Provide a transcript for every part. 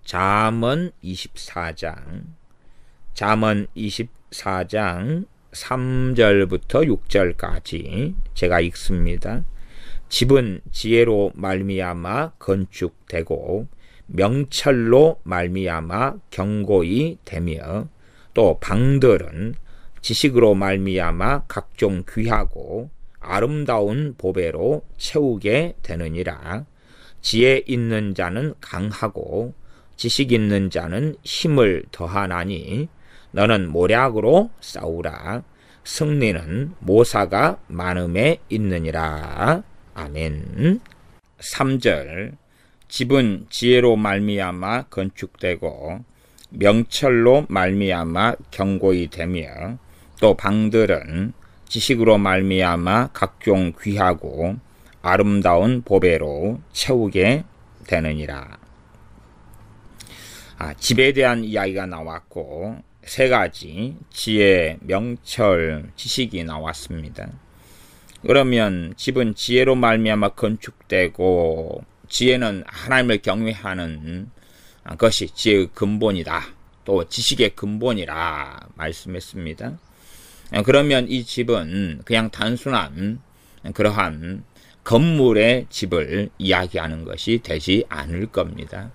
잠언 24장 3절부터 6절까지 제가 읽습니다. 집은 지혜로 말미암아 건축되고 명철로 말미암아 견고히 되며 또 방들은 지식으로 말미암아 각종 귀하고 아름다운 보배로 채우게 되느니라. 지혜 있는 자는 강하고 지식 있는 자는 힘을 더하나니 너는 모략으로 싸우라. 승리는 모사가 많음에 있느니라. 아멘. 3절 집은 지혜로 말미암아 건축되고 명철로 말미암아 견고히 되며 또 방들은 지식으로 말미암아 각종 귀하고 아름다운 보배로 채우게 되느니라. 집에 대한 이야기가 나왔고 세 가지 지혜, 명철, 지식이 나왔습니다. 그러면 집은 지혜로 말미암아 건축되고 지혜는 하나님을 경외하는 것이 지혜의 근본이다. 또 지식의 근본이라 말씀했습니다. 그러면 이 집은 그냥 단순한 그러한 건물의 집을 이야기하는 것이 되지 않을 겁니다.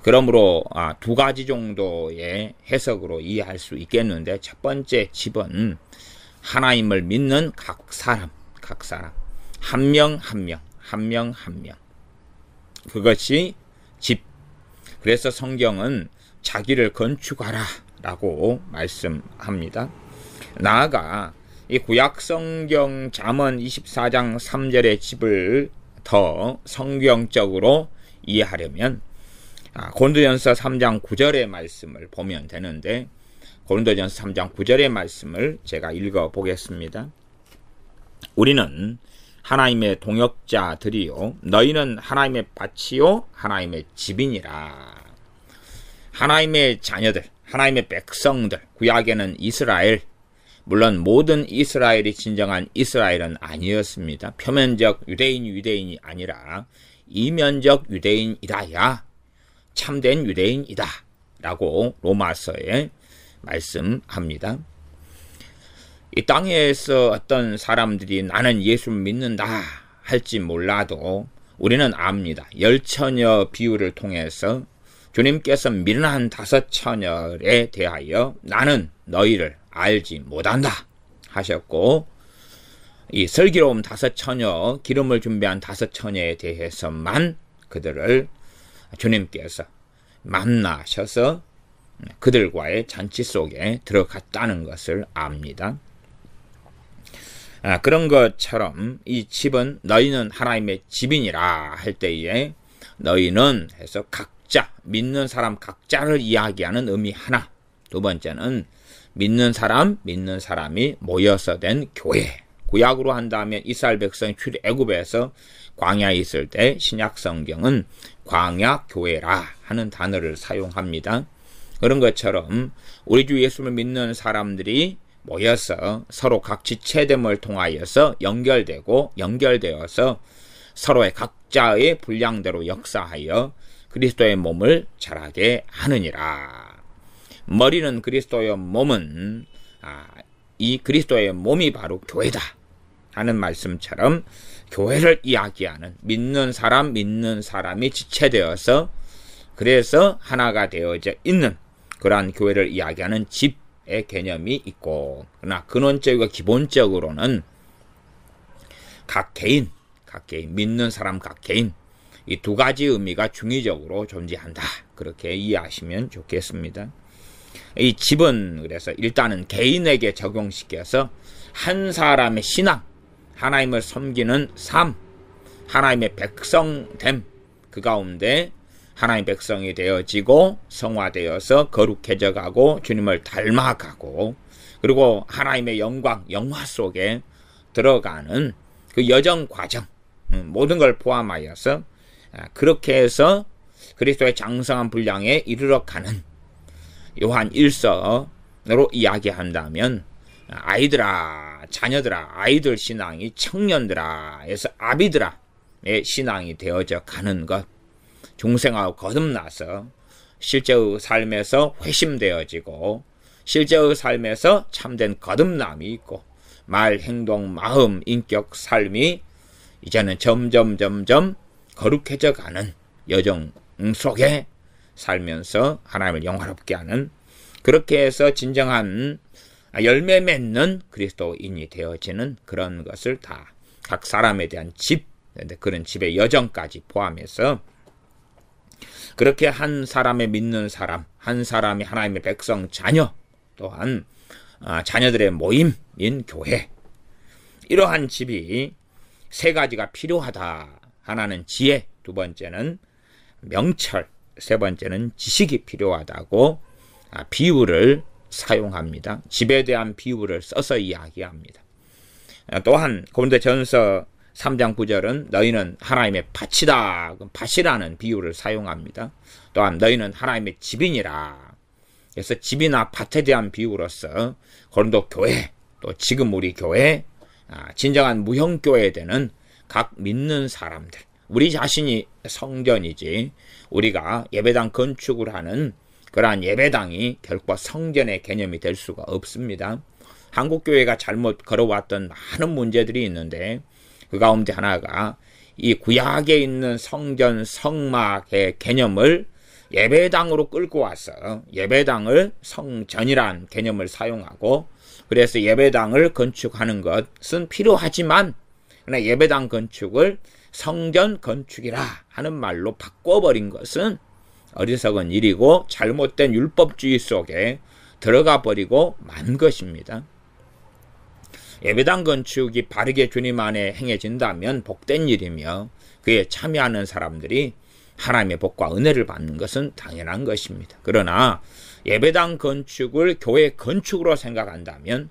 그러므로 두 가지 정도의 해석으로 이해할 수 있겠는데, 첫 번째 집은 하나님을 믿는 각 사람 한 명 한 명 그것이 집. 그래서 성경은 자기를 건축하라 라고 말씀합니다. 나아가 이 구약성경 잠언 24장 3절의 집을 더 성경적으로 이해하려면 고린도전서 3장 9절의 말씀을 보면 되는데, 고린도전서 3장 9절의 말씀을 제가 읽어보겠습니다. 우리는 하나님의 동역자들이요 너희는 하나님의 밭이요 하나님의 집이니라. 하나님의 자녀들, 하나님의 백성들, 구약에는 이스라엘, 물론 모든 이스라엘이 진정한 이스라엘은 아니었습니다. 표면적 유대인이 아니라 이면적 유대인이다야 참된 유대인이다 라고 로마서에 말씀합니다. 이 땅에서 어떤 사람들이 나는 예수를 믿는다 할지 몰라도 우리는 압니다. 열처녀 비유를 통해서 주님께서 미련한 5처녀에 대하여 나는 너희를 알지 못한다 하셨고, 이 슬기로운 5처녀, 기름을 준비한 5처녀에 대해서만 그들을 주님께서 만나셔서 그들과의 잔치 속에 들어갔다는 것을 압니다. 그런 것처럼 이 집은 너희는 하나님의 집이니라 할 때에 너희는 해서 각자, 믿는 사람 각자를 이야기하는 의미 하나, 두 번째는 믿는 사람이 모여서 된 교회. 구약으로 한다면 이스라엘 백성이 출애굽에서 광야에 있을 때 신약 성경은 광야교회라 하는 단어를 사용합니다. 그런 것처럼 우리 주 예수를 믿는 사람들이 모여서 서로 각 지체됨을 통하여서 연결되어서 서로의 각자의 분량대로 역사하여 그리스도의 몸을 자라게 하느니라. 머리는 그리스도의 몸은 이 그리스도의 몸이 바로 교회다 하는 말씀처럼 교회를 이야기하는 믿는 사람이 지체되어서 그래서 하나가 되어져 있는 그러한 교회를 이야기하는 집의 개념이 있고, 그러나 근원적이고 기본적으로는 각 개인 믿는 사람 각 개인, 이 두 가지 의미가 중의적으로 존재한다. 그렇게 이해하시면 좋겠습니다. 이 집은 그래서 일단은 개인에게 적용시켜서 한 사람의 신앙, 하나님을 섬기는 삶, 하나님의 백성됨, 그 가운데 하나님의 백성이 되어지고 성화되어서 거룩해져 가고 주님을 닮아가고, 그리고 하나님의 영화 속에 들어가는 그 여정 과정, 모든 걸 포함하여서 그렇게 해서 그리스도의 장성한 분량에 이르러 가는 요한 1서로 이야기한다면 아이들아, 자녀들아, 아이들 신앙이 청년들아 에서 아비들아의 신앙이 되어져 가는 것, 중생하고 거듭나서 실제의 삶에서 회심되어지고 실제의 삶에서 참된 거듭남이 있고 말, 행동, 마음, 인격, 삶이 이제는 점점 거룩해져 가는 여정 속에 살면서 하나님을 영화롭게 하는, 그렇게 해서 진정한 열매 맺는 그리스도인이 되어지는 그런 것을 다 각 사람에 대한 집, 그런 집의 여정까지 포함해서 그렇게 한 사람의 믿는 사람, 한 사람이 하나님의 백성 자녀, 또한 자녀들의 모임인 교회, 이러한 집이 세 가지가 필요하다. 하나는 지혜, 두 번째는 명철, 세 번째는 지식이 필요하다고 비유를 사용합니다. 집에 대한 비유를 써서 이야기합니다. 또한 고린도전서 3장 9절은 너희는 하나님의 밭이다. 밭이라는 비유를 사용합니다. 또한 너희는 하나님의 집이니라. 그래서 집이나 밭에 대한 비유로서 고린도 교회, 또 지금 우리 교회, 진정한 무형교회 되는 각 믿는 사람들, 우리 자신이 성전이지 우리가 예배당 건축을 하는 그러한 예배당이 결코 성전의 개념이 될 수가 없습니다. 한국교회가 잘못 걸어왔던 많은 문제들이 있는데 그 가운데 하나가 이 구약에 있는 성전 성막의 개념을 예배당으로 끌고 와서 예배당을 성전이란 개념을 사용하고, 그래서 예배당을 건축하는 것은 필요하지만 그러나 예배당 건축을 성전 건축이라 하는 말로 바꿔버린 것은 어리석은 일이고 잘못된 율법주의 속에 들어가 버리고 만 것입니다. 예배당 건축이 바르게 주님 안에 행해진다면 복된 일이며 그에 참여하는 사람들이 하나님의 복과 은혜를 받는 것은 당연한 것입니다. 그러나 예배당 건축을 교회 건축으로 생각한다면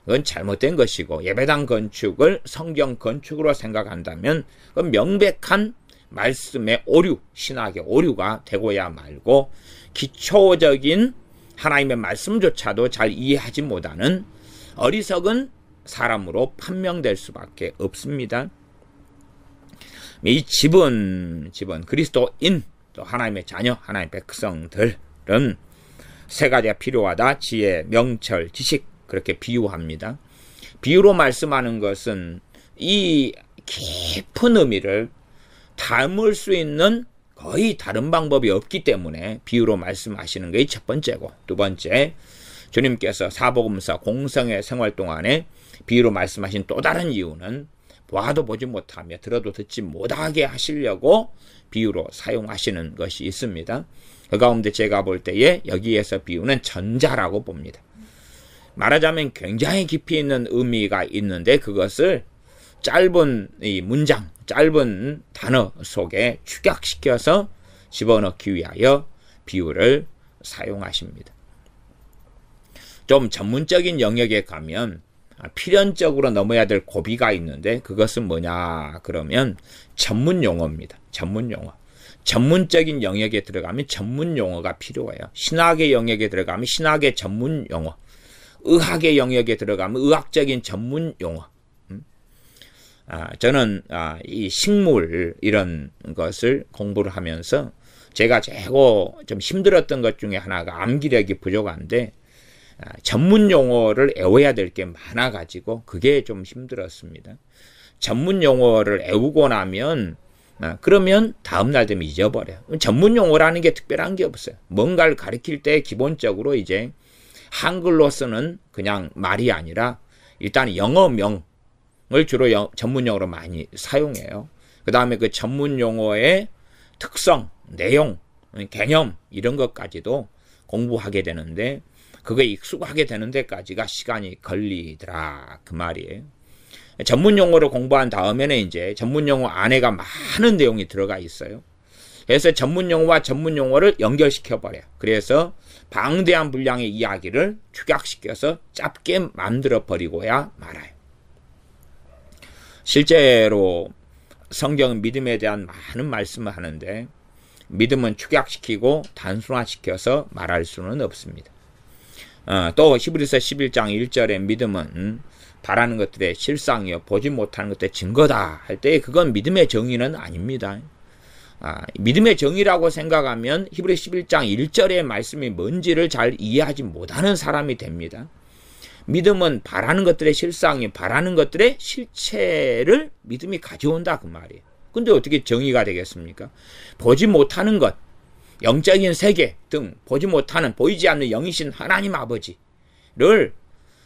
그건 잘못된 것이고, 예배당 건축을 성경 건축으로 생각한다면 그건 명백한 말씀의 오류, 신학의 오류가 되고야 말고 기초적인 하나님의 말씀조차도 잘 이해하지 못하는 어리석은 사람으로 판명될 수밖에 없습니다. 이 집은 그리스도인, 또 하나님의 자녀, 하나님의 백성들은 세 가지가 필요하다. 지혜, 명철, 지식, 그렇게 비유합니다. 비유로 말씀하는 것은 이 깊은 의미를 담을 수 있는 거의 다른 방법이 없기 때문에 비유로 말씀하시는 게 첫 번째고, 두 번째, 주님께서 사복음서 공성의 생활 동안에 비유로 말씀하신 또 다른 이유는 보아도 보지 못하며 들어도 듣지 못하게 하시려고 비유로 사용하시는 것이 있습니다. 그 가운데 제가 볼 때에 여기에서 비유는 전자라고 봅니다. 말하자면 굉장히 깊이 있는 의미가 있는데 그것을 짧은 이 문장, 짧은 단어 속에 축약시켜서 집어넣기 위하여 비유를 사용하십니다. 좀 전문적인 영역에 가면 필연적으로 넘어야 될 고비가 있는데 그것은 뭐냐 그러면 전문 용어입니다. 전문 용어. 전문적인 영역에 들어가면 전문 용어가 필요해요. 신학의 영역에 들어가면 신학의 전문 용어. 의학의 영역에 들어가면 의학적인 전문 용어. 저는 이 식물 이런 것을 공부를 하면서 제가 최고 좀 힘들었던 것 중에 하나가 암기력이 부족한데 전문 용어를 외워야 될 게 많아가지고 그게 좀 힘들었습니다. 전문 용어를 외우고 나면 그러면 다음날 되면 잊어버려요. 전문 용어라는 게 특별한 게 없어요. 뭔가를 가르칠 때 기본적으로 이제 한글로 쓰는 그냥 말이 아니라 일단 영어명을 주로 전문 용어로 많이 사용해요. 그 다음에 그 전문 용어의 특성, 내용, 개념 이런 것까지도 공부하게 되는데 그거에 익숙하게 되는 데까지가 시간이 걸리더라 그 말이에요. 전문 용어를 공부한 다음에는 이제 전문 용어 안에가 많은 내용이 들어가 있어요. 그래서 전문 용어와 전문 용어를 연결시켜 버려요. 그래서 방대한 분량의 이야기를 축약시켜서 짧게 만들어 버리고야 말아요. 실제로 성경은 믿음에 대한 많은 말씀을 하는데 믿음은 축약시키고 단순화시켜서 말할 수는 없습니다. 또 히브리서 11장 1절에 믿음은 바라는 것들의 실상이요 보지 못하는 것들의 증거다 할 때 그건 믿음의 정의는 아닙니다. 믿음의 정의라고 생각하면 히브리 11장 1절의 말씀이 뭔지를 잘 이해하지 못하는 사람이 됩니다. 믿음은 바라는 것들의 실상이 바라는 것들의 실체를 믿음이 가져온다 그 말이에요. 근데 어떻게 정의가 되겠습니까? 보지 못하는 것, 영적인 세계 등 보지 못하는 보이지 않는 영이신 하나님 아버지를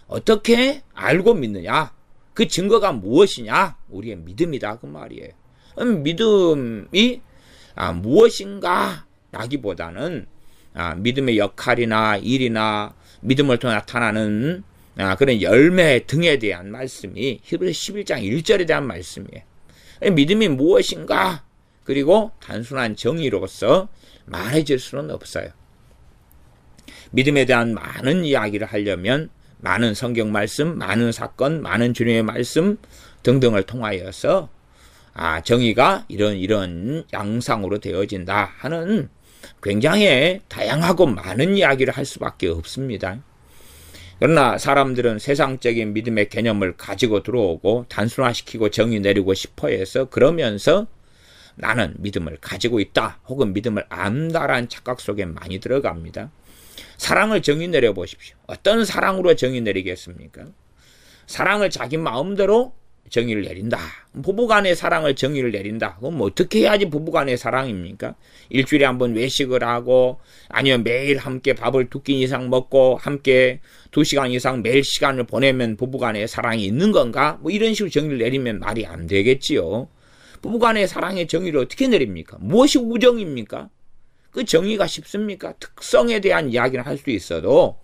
어떻게 알고 믿느냐? 그 증거가 무엇이냐? 우리의 믿음이다 그 말이에요. 믿음이 무엇인가 라기보다는 믿음의 역할이나 일이나 믿음을 통해 나타나는 그런 열매 등에 대한 말씀이 히브리 11장 1절에 대한 말씀이에요. 믿음이 무엇인가 그리고 단순한 정의로서 말해질 수는 없어요. 믿음에 대한 많은 이야기를 하려면 많은 성경 말씀, 많은 사건, 많은 주님의 말씀 등등을 통하여서 정의가 이런 양상으로 되어진다 하는 굉장히 다양하고 많은 이야기를 할 수밖에 없습니다. 그러나 사람들은 세상적인 믿음의 개념을 가지고 들어오고 단순화시키고 정의 내리고 싶어 해서 그러면서 나는 믿음을 가지고 있다 혹은 믿음을 안다라는 착각 속에 많이 들어갑니다. 사랑을 정의 내려보십시오. 어떤 사랑으로 정의 내리겠습니까? 사랑을 자기 마음대로 정의를 내린다. 부부간의 사랑을 정의를 내린다. 그럼 어떻게 해야지 부부간의 사랑입니까? 일주일에 한 번 외식을 하고 아니면 매일 함께 밥을 2끼 이상 먹고 함께 2시간 이상 매일 시간을 보내면 부부간의 사랑이 있는 건가? 이런 식으로 정의를 내리면 말이 안 되겠지요. 부부간의 사랑의 정의를 어떻게 내립니까? 무엇이 우정입니까? 그 정의가 쉽습니까? 특성에 대한 이야기를 할 수 있어도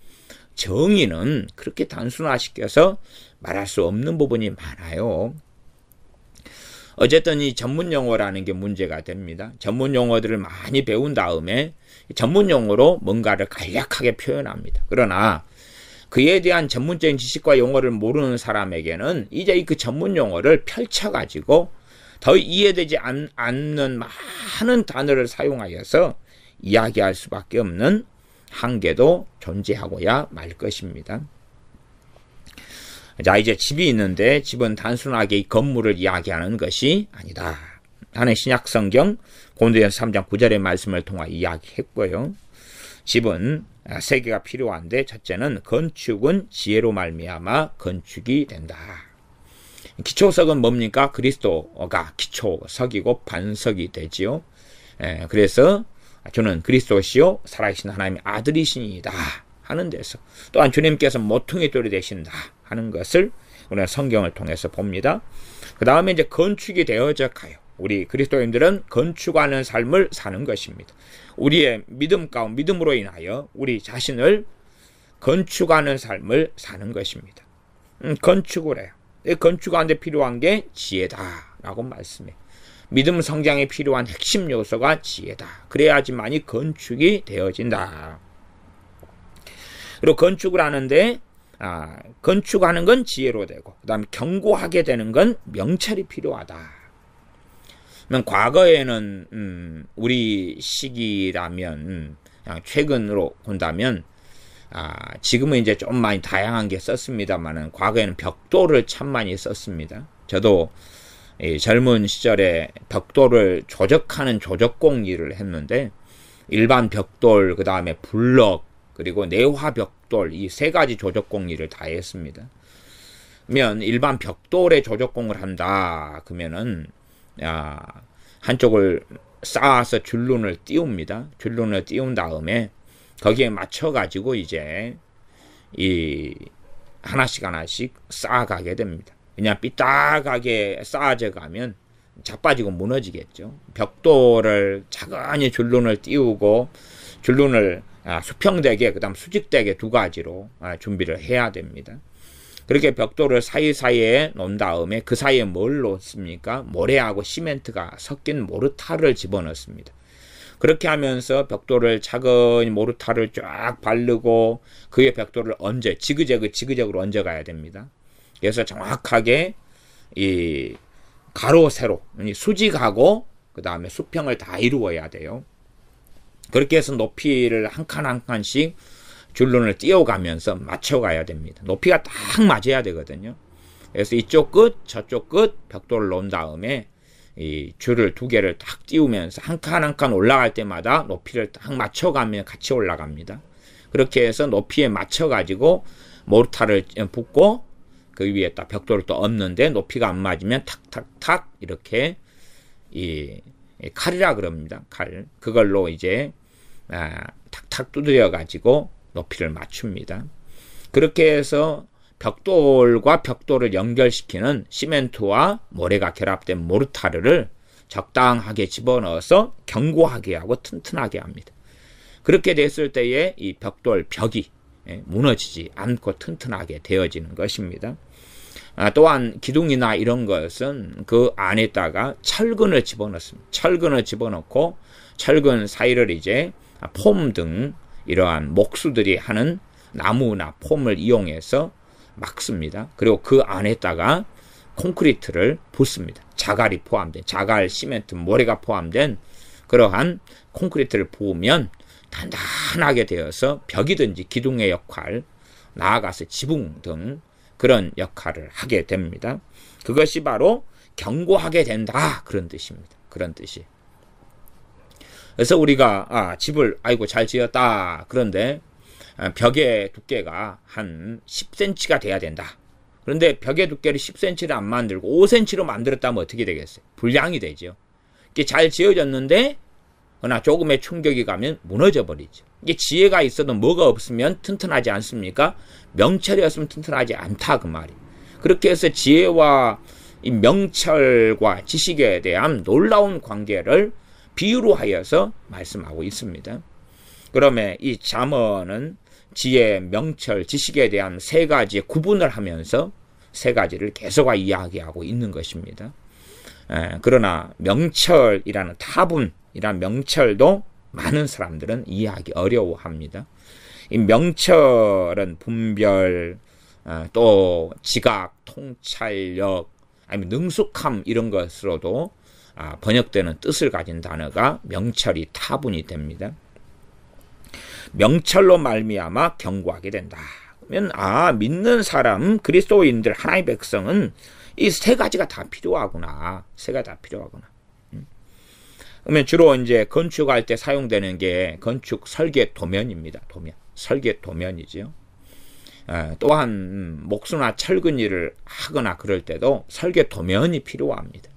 정의는 그렇게 단순화시켜서 말할 수 없는 부분이 많아요. 어쨌든 이 전문 용어라는 게 문제가 됩니다. 전문 용어들을 많이 배운 다음에 전문 용어로 뭔가를 간략하게 표현합니다. 그러나 그에 대한 전문적인 지식과 용어를 모르는 사람에게는 이제 그 전문 용어를 펼쳐가지고 더 이해되지 않는 많은 단어를 사용하여서 이야기할 수밖에 없는 한계도 존재하고야 말 것입니다. 자, 이제 집이 있는데 집은 단순하게 이 건물을 이야기하는 것이 아니다 하는 신약성경 고린도전서 3장 9절의 말씀을 통해 이야기했고요. 집은 세 개가 필요한데 첫째는 건축은 지혜로 말미암아 건축이 된다. 기초석은 뭡니까? 그리스도가 기초석이고 반석이 되지요. 그래서 저는 그리스도시요 살아계신 하나님의 아들이시니이다 하는 데서 또한 주님께서 모퉁이 돌이 되신다 하는 것을 우리는 성경을 통해서 봅니다. 그 다음에 이제 건축이 되어져 가요. 우리 그리스도인들은 건축하는 삶을 사는 것입니다. 우리의 믿음으로 인하여 우리 자신을 건축하는 삶을 사는 것입니다. 건축을 해요. 건축하는데 필요한 게 지혜다라고 말씀해요. 믿음 성장에 필요한 핵심 요소가 지혜다. 그래야지만이 건축이 되어진다. 그리고 건축을 하는데 건축하는 건 지혜로 되고 그 다음에 견고하게 되는 건 명철이 필요하다. 과거에는 우리 시기라면 그냥 최근으로 본다면 지금은 이제 좀 많이 다양한 게 썼습니다만은 과거에는 벽돌을 참 많이 썼습니다. 저도 젊은 시절에 벽돌을 조적하는 조적공 일을 했는데 일반 벽돌, 그 다음에 블럭, 그리고 내화 벽돌 이 세 가지 조적공 일을 다 했습니다. 그러면 일반 벽돌의 조적공을 한다 그러면은 한쪽을 쌓아서 줄눈을 띄웁니다. 줄눈을 띄운 다음에 거기에 맞춰 가지고 이제 이 하나씩 쌓아가게 됩니다. 그냥 삐딱하게 쌓아져 가면 자빠지고 무너지겠죠. 벽돌을 차근히 줄눈을 띄우고 줄눈을 수평되게 그다음 수직되게 두 가지로 준비를 해야 됩니다. 그렇게 벽돌을 사이사이에 놓은 다음에 그 사이에 뭘 놓습니까? 모래하고 시멘트가 섞인 모르타르를 집어넣습니다. 그렇게 하면서 벽돌을 차근히 모르타르를 쫙 바르고 그 위에 벽돌을 지그재그로 얹어가야 됩니다. 그래서 정확하게 이 가로 세로 수직하고 그 다음에 수평을 다 이루어야 돼요. 그렇게 해서 높이를 한 칸 한 칸씩 줄눈을 띄워가면서 맞춰가야 됩니다. 높이가 딱 맞아야 되거든요. 그래서 이쪽 끝 저쪽 끝 벽돌을 놓은 다음에 이 줄을 두 개를 딱 띄우면서 한 칸 한 칸 올라갈 때마다 높이를 딱 맞춰가며 같이 올라갑니다. 그렇게 해서 높이에 맞춰가지고 모르타를 붓고 그 위에 딱 벽돌을 또 얹는데 높이가 안 맞으면 탁탁탁 이렇게 이 칼이라 그럽니다. 칼. 그걸로 이제 탁탁 두드려 가지고 높이를 맞춥니다. 그렇게 해서 벽돌과 벽돌을 연결시키는 시멘트와 모래가 결합된 모르타르를 적당하게 집어넣어서 견고하게 하고 튼튼하게 합니다. 그렇게 됐을 때에 이 벽돌 벽이 무너지지 않고 튼튼하게 되어지는 것입니다. 또한 기둥이나 이런 것은 그 안에다가 철근을 집어넣습니다. 철근을 집어넣고 철근 사이를 이제 폼 등 이러한 목수들이 하는 나무나 폼을 이용해서 막습니다. 그리고 그 안에다가 콘크리트를 붓습니다. 자갈이 포함된, 자갈, 시멘트, 모래가 포함된 그러한 콘크리트를 부으면 단단하게 되어서 벽이든지 기둥의 역할, 나아가서 지붕 등 그런 역할을 하게 됩니다. 그것이 바로 견고하게 된다, 그런 뜻입니다. 그런 뜻이. 그래서 우리가 집을 아이고 잘 지었다, 그런데 벽의 두께가 한 10cm가 돼야 된다. 그런데 벽의 두께를 10cm를 안 만들고 5cm로 만들었다면 어떻게 되겠어요? 불량이 되죠. 이게 잘 지어졌는데 그러나 조금의 충격이 가면 무너져 버리죠. 이게 지혜가 있어도 뭐가 없으면 튼튼하지 않습니까? 명철이었으면 튼튼하지 않다, 그 말이. 그렇게 해서 지혜와 이 명철과 지식에 대한 놀라운 관계를 비유로 하여서 말씀하고 있습니다. 그러면 이 잠언은 지혜, 명철, 지식에 대한 세 가지의 구분을 하면서 세 가지를 계속 이야기하고 있는 것입니다. 그러나 명철이라는 타분이라는 명철도 많은 사람들은 이해하기 어려워합니다. 이 명철은 분별, 또 지각, 통찰력, 아니면 능숙함 이런 것으로도 번역되는 뜻을 가진 단어가 명철이 타분이 됩니다. 명철로 말미암아 견고하게 된다. 그러면 믿는 사람, 그리스도인들, 하나님의 백성은 이 세 가지가 다 필요하구나. 세 가지 다 필요하구나. 그러면 주로 이제 건축할 때 사용되는 게 건축 설계 도면입니다. 도면. 설계 도면이죠. 또한 목수나 철근 일을 하거나 그럴 때도 설계 도면이 필요합니다.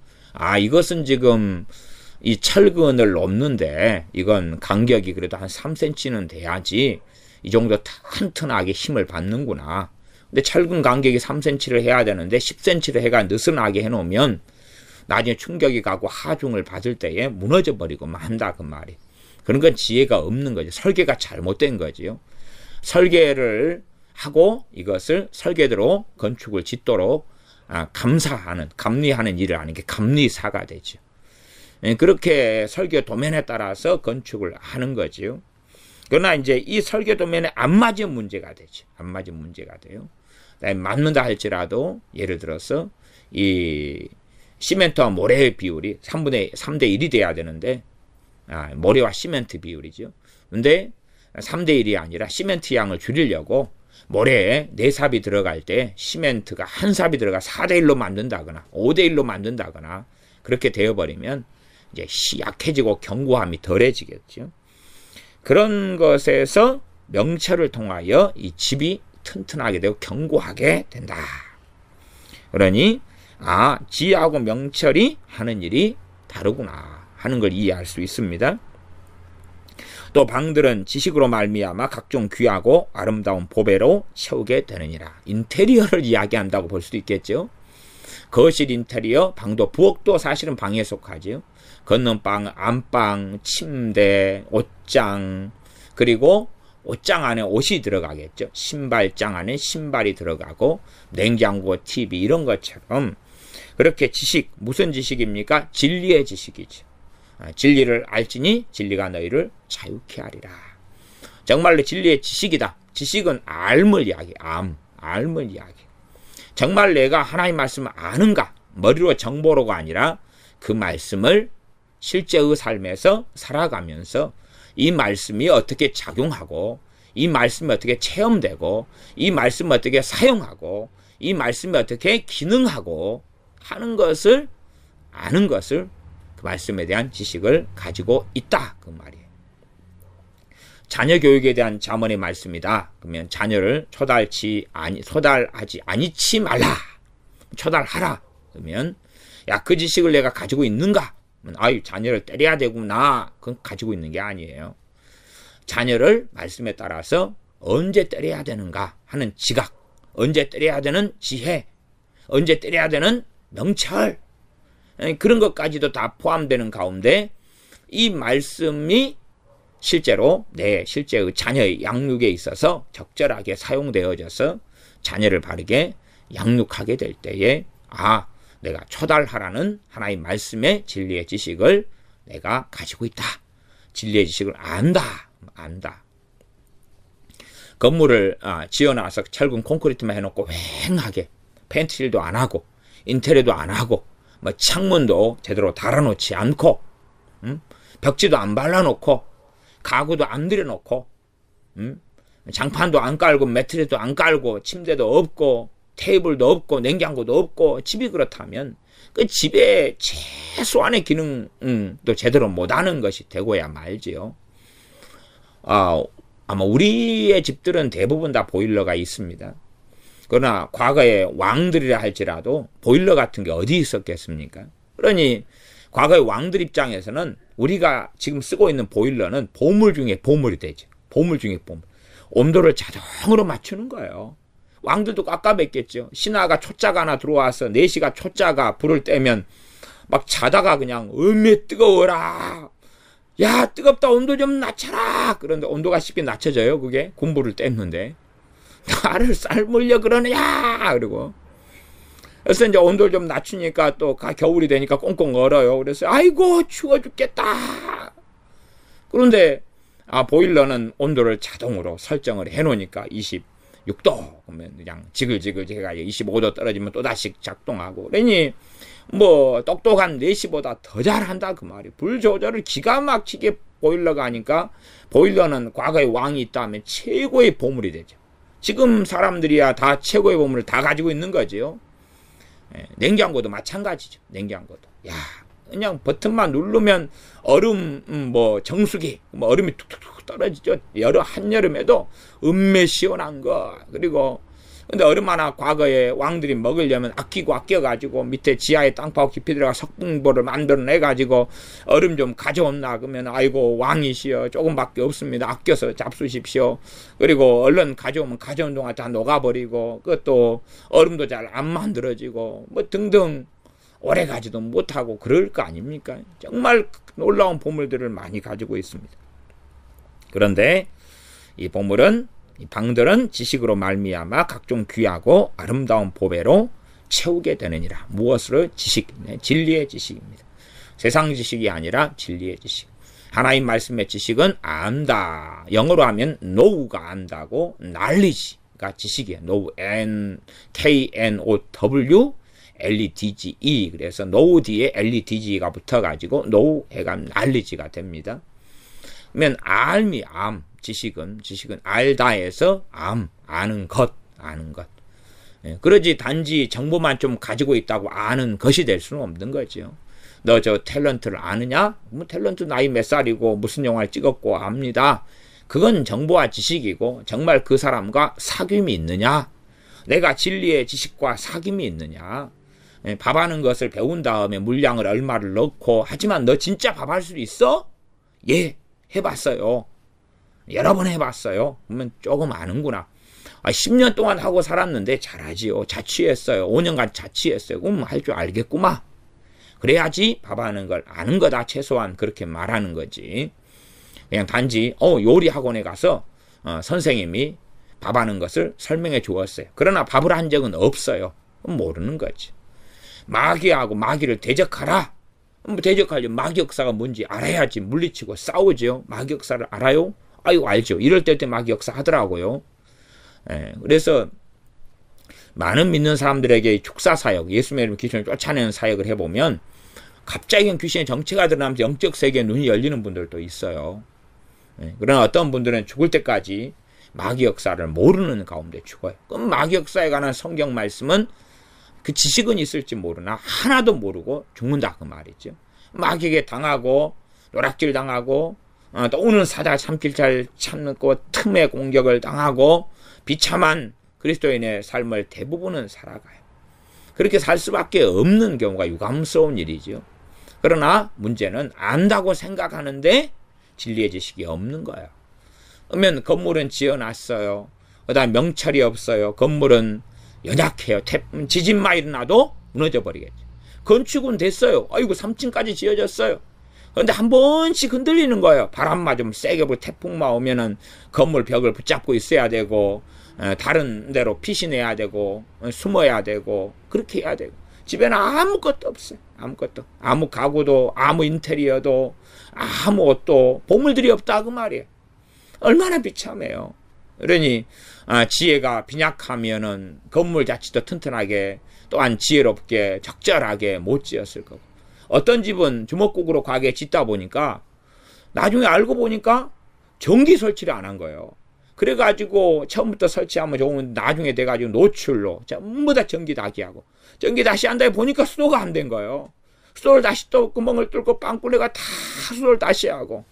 이것은 지금 이 철근을 놓는데 이건 간격이 그래도 한 3cm는 돼야지 이 정도 튼튼하게 힘을 받는구나. 근데 철근 간격이 3cm를 해야 되는데 10cm를 해가 느슨하게 해놓으면 나중에 충격이 가고 하중을 받을 때에 무너져 버리고 만다, 그 말이. 그런 건 지혜가 없는 거죠. 설계가 잘못된 거지요. 설계를 하고 이것을 설계대로 건축을 짓도록 감리하는 일을 하는 게 감리사가 되죠. 그렇게 설계 도면에 따라서 건축을 하는 거지요. 그러나 이제 이 설계 도면에 안 맞은 문제가 되죠. 안 맞은 문제가 돼요. 맞는다 할지라도 예를 들어서 이 시멘트와 모래의 비율이 3대 1이 돼야 되는데 모래와 시멘트 비율이죠. 근데 3대 1이 아니라 시멘트 양을 줄이려고 모래에 4삽이 들어갈 때 시멘트가 한 삽이 들어가 4대 1로 만든다거나 5대 1로 만든다거나 그렇게 되어버리면 이제 약해지고 견고함이 덜해지겠죠. 그런 것에서 명철을 통하여 이 집이 튼튼하게 되고 견고하게 된다. 그러니 지혜하고 명철이 하는 일이 다르구나 하는 걸 이해할 수 있습니다. 또 방들은 지식으로 말미암아 각종 귀하고 아름다운 보배로 채우게 되느니라. 인테리어를 이야기한다고 볼 수도 있겠죠. 거실 인테리어, 방도, 부엌도 사실은 방에 속하죠. 건넌방, 안방, 침대, 옷장, 그리고 옷장 안에 옷이 들어가겠죠. 신발장 안에 신발이 들어가고 냉장고, TV 이런 것처럼 그렇게 지식, 무슨 지식입니까? 진리의 지식이죠. 진리를 알지니 진리가 너희를 자유케 하리라. 정말로 진리의 지식이다. 지식은 알물 이야기, 알물 이야기. 정말 내가 하나님 말씀을 아는가? 머리로 정보로가 아니라 그 말씀을 실제의 삶에서 살아가면서 이 말씀이 어떻게 작용하고 이 말씀이 어떻게 체험되고 이 말씀을 어떻게 사용하고 이 말씀이 어떻게 기능하고 하는 것을 아는 것을 그 말씀에 대한 지식을 가지고 있다 그 말이에요. 자녀 교육에 대한 잠언의 말씀이다. 그러면 자녀를 초달하지 아니치 말라. 초달하라. 그러면 야, 그 지식을 내가 가지고 있는가? 아유, 자녀를 때려야 되구나. 그건 가지고 있는 게 아니에요. 자녀를 말씀에 따라서 언제 때려야 되는가 하는 지각, 언제 때려야 되는 지혜, 언제 때려야 되는 명철, 그런 것까지도 다 포함되는 가운데 이 말씀이 실제로 실제의 자녀의 양육에 있어서 적절하게 사용되어져서 자녀를 바르게 양육하게 될 때에 내가 초달하라는 하나의 말씀의 진리의 지식을 내가 가지고 있다. 진리의 지식을 안다. 건물을 지어놔서 철근 콘크리트만 해놓고 휑하게 펜트칠도 안 하고 인테리어도 안 하고 뭐 창문도 제대로 달아놓지 않고 벽지도 안 발라놓고 가구도 안 들여놓고 장판도 안 깔고 매트리스도 안 깔고 침대도 없고 테이블도 없고 냉장고도 없고 집이 그렇다면 그 집의 최소한의 기능도 제대로 못하는 것이 되고야 말지요. 아마 우리의 집들은 대부분 다 보일러가 있습니다. 그러나 과거에 왕들이라 할지라도 보일러 같은 게 어디 있었겠습니까? 그러니 과거의 왕들 입장에서는 우리가 지금 쓰고 있는 보일러는 보물 중에 보물이 되죠. 보물 중에 보물. 온도를 자동으로 맞추는 거예요. 왕들도 깝깝했겠죠. 신하가 초짜가 하나 들어와서 4시가 초짜가 불을 떼면 막 자다가 그냥 뜨거워라. 야, 뜨겁다. 온도 좀 낮춰라. 그런데 온도가 쉽게 낮춰져요. 그게 군부를 뗐는데. 나를 삶으려 그러느냐. 그리고 그래서 이제 온도를 좀 낮추니까 또 겨울이 되니까 꽁꽁 얼어요. 그래서 아이고 추워 죽겠다. 그런데 보일러는 온도를 자동으로 설정을 해놓으니까 26도 그러면 그냥 지글지글 제가 25도 떨어지면 또다시 작동하고 그러니 뭐 똑똑한 4시보다 더 잘한다 그 말이에요. 불 조절을 기가 막히게 보일러가 하니까 보일러는 과거에 왕이 있다면 최고의 보물이 되죠. 지금 사람들이야 다 최고의 보물을 다 가지고 있는 거죠. 냉장고도 마찬가지죠. 냉장고도. 야, 그냥 버튼만 누르면 얼음 정수기 얼음이 툭툭툭 떨어지죠. 한여름에도 음메 시원한 거. 그리고 근데 얼음 하나 과거에 왕들이 먹으려면 아껴가지고 밑에 지하에 땅파고 깊이 들어가 석궁보를 만들어내가지고 얼음 좀 가져온나 그러면 아이고 왕이시여 조금밖에 없습니다. 아껴서 잡수십시오. 그리고 얼른 가져오면 가져온 동안 다 녹아버리고 그것도 얼음도 잘 안 만들어지고 뭐 등등 오래 가지도 못하고 그럴 거 아닙니까? 정말 놀라운 보물들을 많이 가지고 있습니다. 그런데 이 보물은 이 방들은 지식으로 말미암아 각종 귀하고 아름다운 보배로 채우게 되느니라. 무엇으로? 지식, 진리의 지식입니다. 세상 지식이 아니라 진리의 지식. 하나님 말씀의 지식은 안다. 영어로 하면 know가 안다고 knowledge가 지식이에요. know, K-N-O-W L-E-D-G-E. 그래서 know 뒤에 L-E-D-G가 붙어가지고 know 해가 knowledge가 됩니다. 그러면 지식은 알다에서 아는 것. 그러지 단지 정보만 좀 가지고 있다고 아는 것이 될 수는 없는 거죠. 너 저 탤런트를 아느냐? 뭐 탤런트 나이 몇 살이고 무슨 영화를 찍었고 압니다. 그건 정보와 지식이고 정말 그 사람과 사귐이 있느냐? 내가 진리의 지식과 사귐이 있느냐? 밥하는 것을 배운 다음에 물량을 얼마를 넣고 하지만 너 진짜 밥할 수 있어? 예, 해봤어요. 여러 번 해봤어요. 그러면 조금 아는구나. 10년 동안 하고 살았는데 잘하지요. 자취했어요. 5년간 자취했어요. 그럼 할 줄 알겠구만. 그래야지 밥하는 걸 아는 거다. 최소한 그렇게 말하는 거지. 그냥 단지 요리 학원에 가서 선생님이 밥하는 것을 설명해 주었어요. 그러나 밥을 한 적은 없어요. 그럼 모르는 거지. 마귀하고 마귀를 대적하라. 대적하려면 마귀 역사가 뭔지 알아야지. 물리치고 싸우죠. 마귀 역사를 알아요? 아이고 알죠. 이럴 때 마귀 역사 하더라고요. 그래서 많은 믿는 사람들에게 축사 사역, 예수님의 이름 귀신을 쫓아내는 사역을 해보면 갑자기 귀신의 정체가 드러나면서 영적 세계에 눈이 열리는 분들도 있어요. 그러나 어떤 분들은 죽을 때까지 마귀 역사를 모르는 가운데 죽어요. 그럼 마귀 역사에 관한 성경 말씀은 그 지식은 있을지 모르나 하나도 모르고 죽는다 그 말이죠. 마귀에게 당하고 노략질 당하고 또 오는 사자 참길 잘 참고 틈에 공격을 당하고 비참한 그리스도인의 삶을 대부분은 살아가요. 그렇게 살 수밖에 없는 경우가 유감스러운 일이죠. 그러나 문제는 안다고 생각하는데 진리의 지식이 없는 거예요. 그러면 건물은 지어놨어요. 그다음 명철이 없어요. 건물은 연약해요. 지진만 일어나도 무너져 버리겠죠. 건축은 됐어요. 아이고 3층까지 지어졌어요. 그런데 한 번씩 흔들리는 거예요. 바람만 좀 세게 불고 태풍만 오면은 건물 벽을 붙잡고 있어야 되고 다른 데로 피신해야 되고 숨어야 되고 그렇게 해야 되고 집에는 아무것도 없어요. 아무것도. 아무 가구도 아무 인테리어도 아무 옷도 보물들이 없다 그 말이에요. 얼마나 비참해요. 그러니 지혜가 빈약하면은 건물 자체도 튼튼하게 또한 지혜롭게 적절하게 못 지었을 거고 어떤 집은 주먹국으로 가게 짓다 보니까 나중에 알고 보니까 전기 설치를 안 한 거예요. 그래가지고 처음부터 설치하면 좋은 나중에 돼가지고 노출로 전부 다 전기 다시 하고 전기 다시 한다 보니까 수도가 안 된 거예요. 수도를 다시 또 구멍을 뚫고 빵꾸레가 다 수도를 다시 하고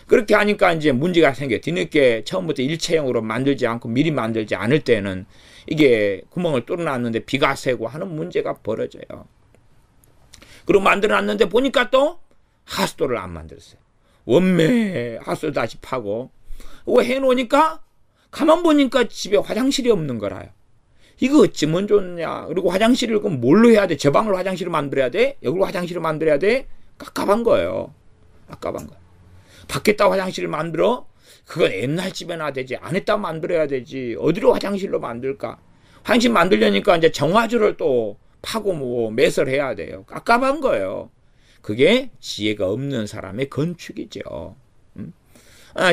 그렇게 하니까 이제 문제가 생겨요. 뒤늦게 처음부터 일체형으로 만들지 않고 미리 만들지 않을 때는 이게 구멍을 뚫어놨는데 비가 새고 하는 문제가 벌어져요. 그리고 만들어놨는데 보니까 또 하수도를 안 만들었어요. 원매 하수도 다시 파고 그거 해놓으니까 가만 보니까 집에 화장실이 없는 거라요. 이거 어찌면 좋냐. 그리고 화장실을 그럼 뭘로 해야 돼? 저 방으로 화장실을 만들어야 돼? 여기로 화장실을 만들어야 돼? 깝깝한 거예요. 깝깝한 거예요. 밖에다 화장실을 만들어? 그건 옛날 집에나 되지. 안에다 만들어야 되지. 어디로 화장실로 만들까? 화장실 만들려니까 이제 정화조를 또 파고 뭐 매설해야 돼요. 깝깝한 거예요. 그게 지혜가 없는 사람의 건축이죠.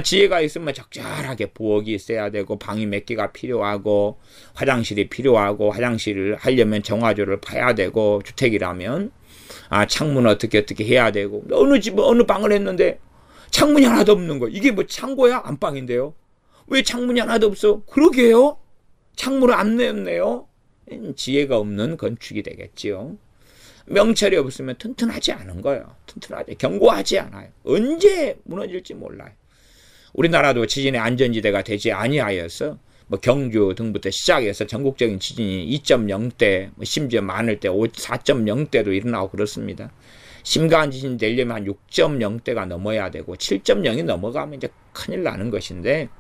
지혜가 있으면 적절하게 부엌이 있어야 되고 방이 몇 개가 필요하고 화장실이 필요하고 화장실을 하려면 정화조를 파야 되고 주택이라면 창문 어떻게 해야 되고 어느 집은 어느 방을 했는데 창문이 하나도 없는 거. 이게 뭐 창고야? 안방인데요. 왜 창문이 하나도 없어? 그러게요. 창문을 안 냈네요. 지혜가 없는 건축이 되겠지요. 명철이 없으면 튼튼하지 않은 거예요. 튼튼하지 견고하지 않아요. 언제 무너질지 몰라요. 우리나라도 지진의 안전지대가 되지 아니하여서 뭐 경주 등부터 시작해서 전국적인 지진이 2.0대 심지어 많을 때 4.0대도 일어나고 그렇습니다. 심각한 지진이 되려면 한 6.0대가 넘어야 되고 7.0이 넘어가면 이제 큰일 나는 것인데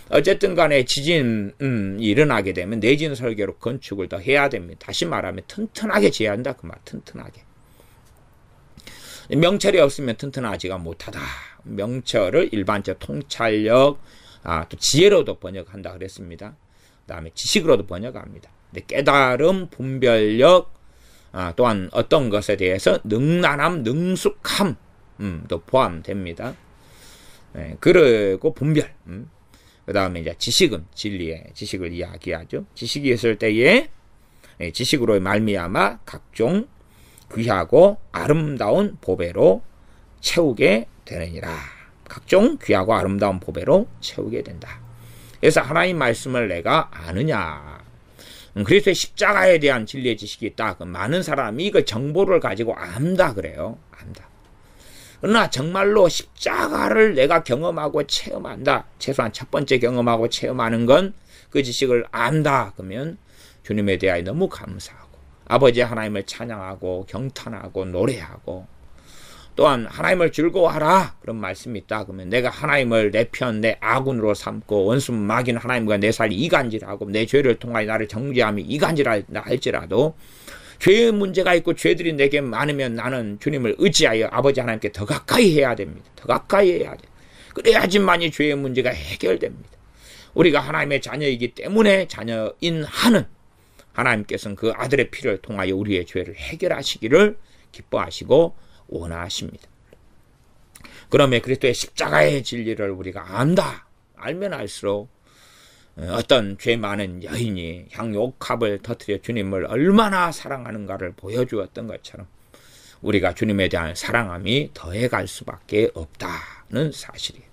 어쨌든 간에 지진이 일어나게 되면 내진 설계로 건축을 더 해야 됩니다. 다시 말하면 튼튼하게 지어야 한다 그 말. 튼튼하게. 명철이 없으면 튼튼하지가 못하다. 명철을 일반적 통찰력 또 지혜로도 번역한다 그랬습니다. 그 다음에 지식으로도 번역합니다. 근데 깨달음, 분별력 또한 어떤 것에 대해서 능란함, 능숙함도 포함됩니다. 그리고 분별. 그 다음에 이제 지식은 진리의 지식을 이야기하죠. 지식이 있을 때에 지식으로 말미암아 각종 귀하고 아름다운 보배로 채우게 되느니라. 각종 귀하고 아름다운 보배로 채우게 된다. 그래서 하나님 말씀을 내가 아느냐. 그리스도의 십자가에 대한 진리의 지식이 있다. 많은 사람이 그 정보를 가지고 안다 그래요. 안다. 그러나 정말로 십자가를 내가 경험하고 체험한다. 최소한 첫 번째 경험하고 체험하는 건 그 지식을 안다. 그러면 주님에 대하여 너무 감사하고 아버지 하나님을 찬양하고 경탄하고 노래하고 또한 하나님을 즐거워하라. 그런 말씀이 있다. 그러면 내가 하나님을 내 편, 내 아군으로 삼고 원수 마귀는 하나님과 내 살이 이간질하고 내 죄를 통하여 나를 정죄함이 이간질하다 할지라도 죄의 문제가 있고 죄들이 내게 많으면 나는 주님을 의지하여 아버지 하나님께 더 가까이 해야 됩니다. 더 가까이 해야 돼. 그래야지만이 죄의 문제가 해결됩니다. 우리가 하나님의 자녀이기 때문에 자녀인 한은 하나님께서는 그 아들의 피를 통하여 우리의 죄를 해결하시기를 기뻐하시고 원하십니다. 그러면 그리스도의 십자가의 진리를 우리가 안다. 알면 알수록 어떤 죄 많은 여인이 향유옥합을 터뜨려 주님을 얼마나 사랑하는가를 보여주었던 것처럼 우리가 주님에 대한 사랑함이 더해갈 수밖에 없다는 사실이에요.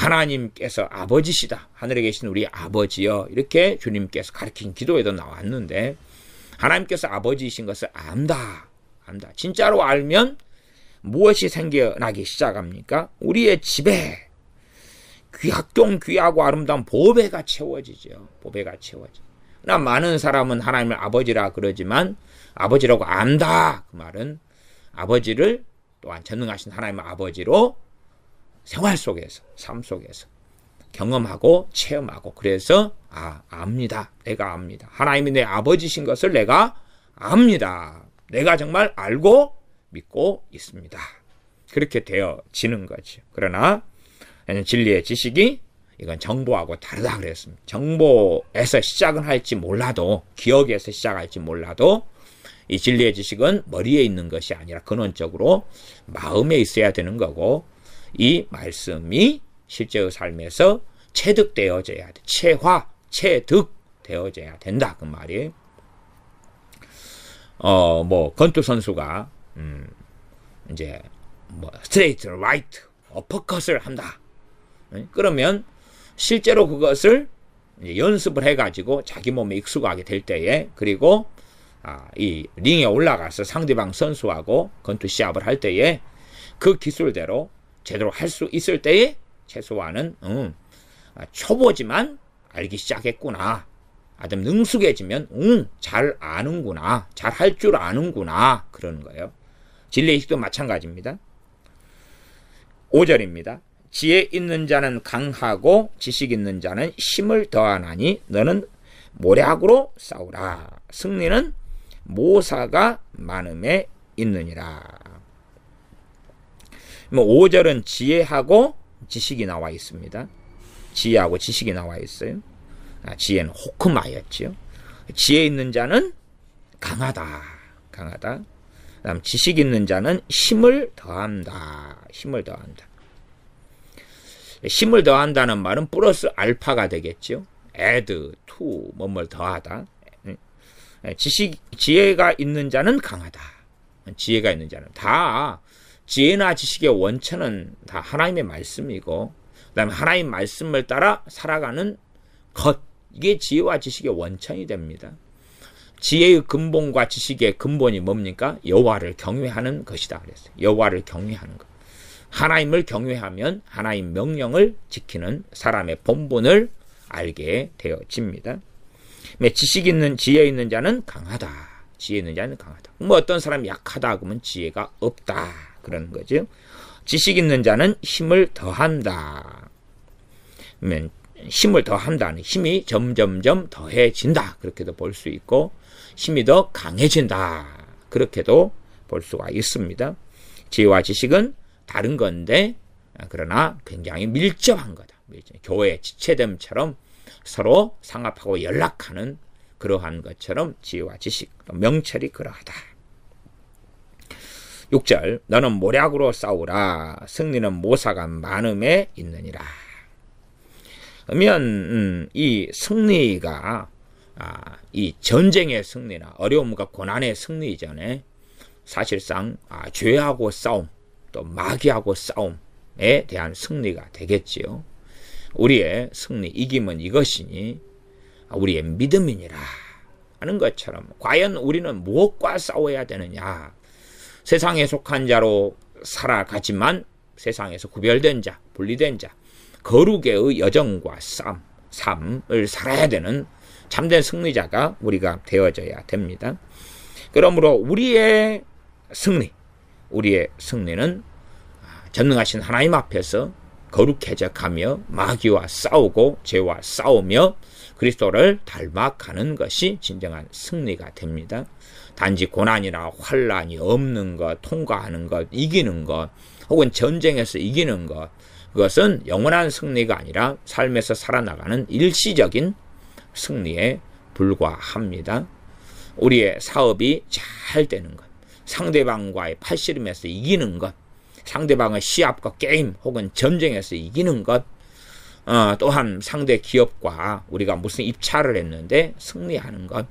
하나님께서 아버지시다. 하늘에 계신 우리 아버지여. 이렇게 주님께서 가르친 기도에도 나왔는데 하나님께서 아버지이신 것을 안다. 진짜로 알면 무엇이 생겨나기 시작합니까? 우리의 집에 귀하고 아름다운 보배가 채워지죠. 보배가 채워져. 그러나 많은 사람은 하나님을 아버지라 그러지만 아버지라고 안다. 그 말은 아버지를 또한 전능하신 하나님의 아버지로 생활 속에서, 삶 속에서 경험하고 체험하고 그래서 압니다. 내가 압니다. 하나님이 내 아버지신 것을 내가 압니다. 내가 정말 알고 믿고 있습니다. 그렇게 되어지는 거죠. 그러나 진리의 지식이 이건 정보하고 다르다 그랬습니다. 정보에서 시작은 할지 몰라도 기억에서 시작할지 몰라도 이 진리의 지식은 머리에 있는 것이 아니라 근원적으로 마음에 있어야 되는 거고 이 말씀이 실제의 삶에서 체득되어져야 돼. 체득되어져야 된다. 그 말이에요. 권투 선수가 이제 스트레이트, 라이트, 어퍼컷을 한다. 그러면 실제로 그것을 이제 연습을 해가지고 자기 몸에 익숙하게 될 때에 그리고 이 링에 올라가서 상대방 선수하고 권투 시합을 할 때에 그 기술대로 제대로 할 수 있을 때에 최소한은 초보지만 알기 시작했구나. 좀 능숙해지면 잘 아는구나. 잘 할 줄 아는구나. 그러는 거예요. 진리의식도 마찬가지입니다. 5절입니다. 지혜 있는 자는 강하고 지식 있는 자는 힘을 더하나니 너는 모략으로 싸우라. 승리는 모사가 많음에 있느니라. 5절은 지혜하고 지식이 나와 있습니다. 지혜하고 지식이 나와 있어요. 지혜는 호크마였지요. 지혜 있는 자는 강하다. 그다음 지식 있는 자는 힘을 더한다. 힘을 더한다는 말은 플러스 알파가 되겠죠. add to 뭐뭘 더하다. 지혜가 있는 자는 강하다. 지혜가 있는 자는 다 지혜나 지식의 원천은 다 하나님의 말씀이고 그다음에 하나님 말씀을 따라 살아가는 것 이게 지혜와 지식의 원천이 됩니다. 지혜의 근본과 지식의 근본이 뭡니까? 여호와를 경외하는 것이다 그랬어요. 여호와를 경외하는 것. 하나님을 경외하면 하나님 명령을 지키는 사람의 본분을 알게 되어집니다. 지혜 있는 자는 강하다. 지혜 있는 자는 강하다. 어떤 사람이 약하다 그러면 지혜가 없다. 그러는 거죠. 지식 있는 자는 힘을 더한다. 그러면 힘을 더한다는 힘이 점점점 더해진다. 그렇게도 볼 수 있고 힘이 더 강해진다. 그렇게도 볼 수가 있습니다. 지혜와 지식은 다른 건데 그러나 굉장히 밀접한 거다. 교회 지체됨처럼 서로 상합하고 연락하는 그러한 것처럼 지혜와 지식, 명철이 그러하다. 6절 너는 모략으로 싸우라. 승리는 모사가 많음에 있느니라. 그러면 이 승리가 이 전쟁의 승리나 어려움과 고난의 승리 이전에 사실상 죄하고 싸움 또 마귀하고 싸움에 대한 승리가 되겠지요. 우리의 승리 이김은 이것이니 우리의 믿음이니라 하는 것처럼 과연 우리는 무엇과 싸워야 되느냐. 세상에 속한 자로 살아가지만 세상에서 구별된 자, 분리된 자, 거룩의 여정과 삶을 살아야 되는 참된 승리자가 우리가 되어져야 됩니다. 그러므로 우리의 승리는 전능하신 하나님 앞에서 거룩해져 가며 마귀와 싸우고 죄와 싸우며 그리스도를 닮아가는 것이 진정한 승리가 됩니다. 단지 고난이나 환난이 없는 것, 통과하는 것, 이기는 것, 혹은 전쟁에서 이기는 것, 그것은 영원한 승리가 아니라 삶에서 살아나가는 일시적인 승리에 불과합니다. 우리의 사업이 잘 되는 것, 상대방과의 팔씨름에서 이기는 것, 상대방의 시합과 게임 혹은 전쟁에서 이기는 것, 또한 상대 기업과 우리가 무슨 입찰을 했는데 승리하는 것,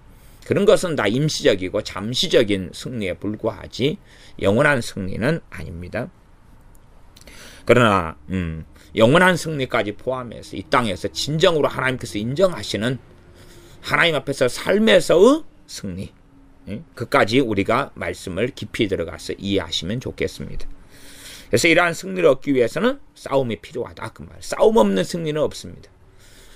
그런 것은 다 임시적이고 잠시적인 승리에 불과하지 영원한 승리는 아닙니다. 그러나 영원한 승리까지 포함해서 이 땅에서 진정으로 하나님께서 인정하시는 하나님 앞에서 삶에서의 승리, 그까지 우리가 말씀을 깊이 들어가서 이해하시면 좋겠습니다. 그래서 이러한 승리를 얻기 위해서는 싸움이 필요하다, 그 말. 싸움 없는 승리는 없습니다.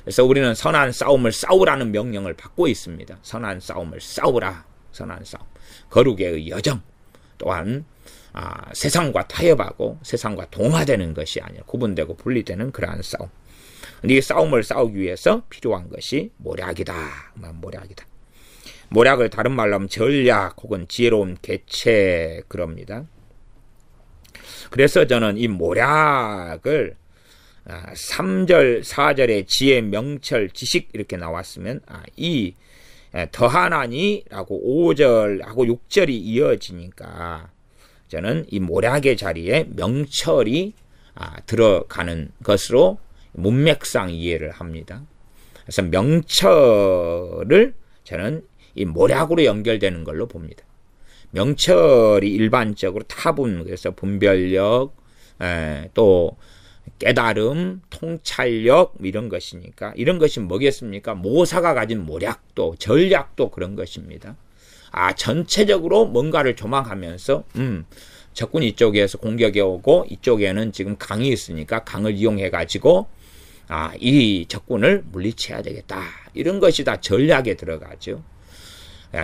그래서 우리는 선한 싸움을 싸우라는 명령을 받고 있습니다. 선한 싸움을 싸우라. 선한 싸움. 거룩의 여정. 또한 세상과 타협하고 세상과 동화되는 것이 아니라 구분되고 분리되는 그러한 싸움. 이 싸움을 싸우기 위해서 필요한 것이 모략이다. 모략이다. 모략을 다른 말로 하면 전략 혹은 지혜로운 계책 그럽니다. 그래서 저는 이 모략을 3절, 4절에 지혜, 명철, 지식 이렇게 나왔으면 이 더하나니라고 5절하고 6절이 이어지니까 저는 이 모략의 자리에 명철이 들어가는 것으로 문맥상 이해를 합니다. 그래서 명철을 저는 이 모략으로 연결되는 걸로 봅니다. 명철이 일반적으로 타분, 그래서 분별력, 또 깨달음, 통찰력 이런 것이니까 이런 것이 뭐겠습니까? 모사가 가진 모략도 전략도 그런 것입니다. 전체적으로 뭔가를 조망하면서 적군이 이쪽에서 공격해 오고 이쪽에는 지금 강이 있으니까 강을 이용해 가지고 이 적군을 물리쳐야 되겠다. 이런 것이 다 전략에 들어가죠.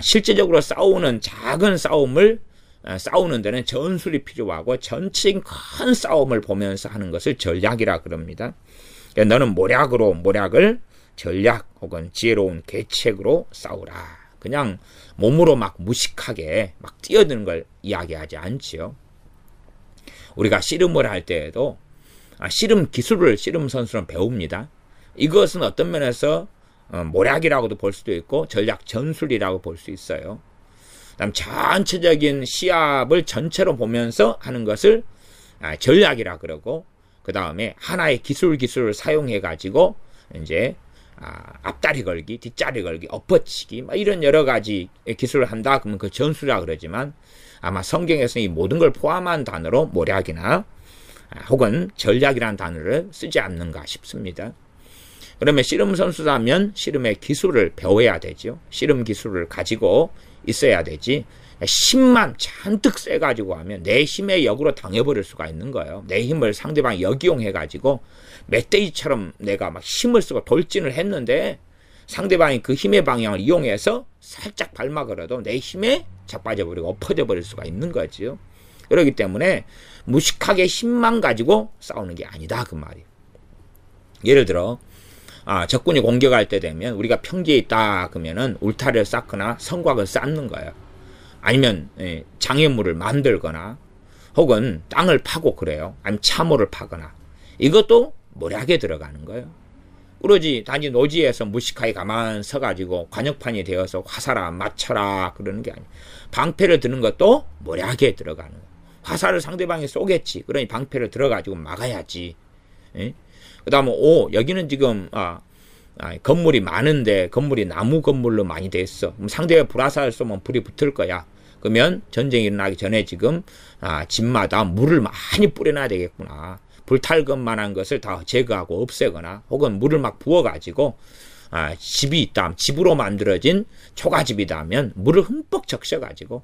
실제적으로 싸우는 작은 싸움을 싸우는 데는 전술이 필요하고 전체적인 큰 싸움을 보면서 하는 것을 전략이라 그럽니다. 너는 모략을 전략 혹은 지혜로운 계책으로 싸우라. 그냥 몸으로 막 무식하게 막 뛰어드는 걸 이야기하지 않지요. 우리가 씨름을 할 때에도 씨름 기술을 씨름 선수는 배웁니다. 이것은 어떤 면에서 모략이라고도 볼 수도 있고 전략 전술이라고 볼 수 있어요. 그다음 전체적인 시합을 전체로 보면서 하는 것을 전략이라 그러고, 그 다음에 하나의 기술을 사용해 가지고 이제 앞다리 걸기, 뒷다리 걸기, 엎어치기 이런 여러 가지 기술을 한다 그러면 그 전술이라 그러지만 아마 성경에서 이 모든 걸 포함한 단어로 모략이나 혹은 전략이라는 단어를 쓰지 않는가 싶습니다. 그러면 씨름 선수라면 씨름의 기술을 배워야 되죠. 씨름 기술을 가지고 있어야 되지. 힘만 잔뜩 세가지고 하면 내 힘의 역으로 당해버릴 수가 있는 거예요. 내 힘을 상대방이 역이용해가지고 멧돼지처럼 내가 막 힘을 쓰고 돌진을 했는데 상대방이 그 힘의 방향을 이용해서 살짝 발막으로도 내 힘에 자빠져버리고 엎어져버릴 수가 있는 거죠. 그렇기 때문에 무식하게 힘만 가지고 싸우는 게 아니다 그 말이에요. 예를 들어 적군이 공격할 때 되면 우리가 평지에 있다 그러면은 울타리를 쌓거나 성곽을 쌓는 거예요. 아니면 장애물을 만들거나 혹은 땅을 파고 그래요. 아니면 참호를 파거나 이것도 모략에 들어가는 거예요. 그러지 단지 노지에서 무식하게 가만 서가지고 관역판이 되어서 화살아 맞춰라 그러는 게 아니에요. 방패를 드는 것도 모략에 들어가는 거예요. 화살을 상대방이 쏘겠지. 그러니 방패를 들어가지고 막아야지. 그 다음에 여기는 지금 건물이 많은데 건물이 나무 건물로 많이 돼 있어. 그럼 상대가 불화살을 쏘면 불이 붙을 거야. 그러면 전쟁이 일어나기 전에 지금 집마다 물을 많이 뿌려놔야 되겠구나. 불탈 것만한 것을 다 제거하고 없애거나 혹은 물을 막 부어가지고 집이 있다. 집으로 만들어진 초가집이다 하면 물을 흠뻑 적셔가지고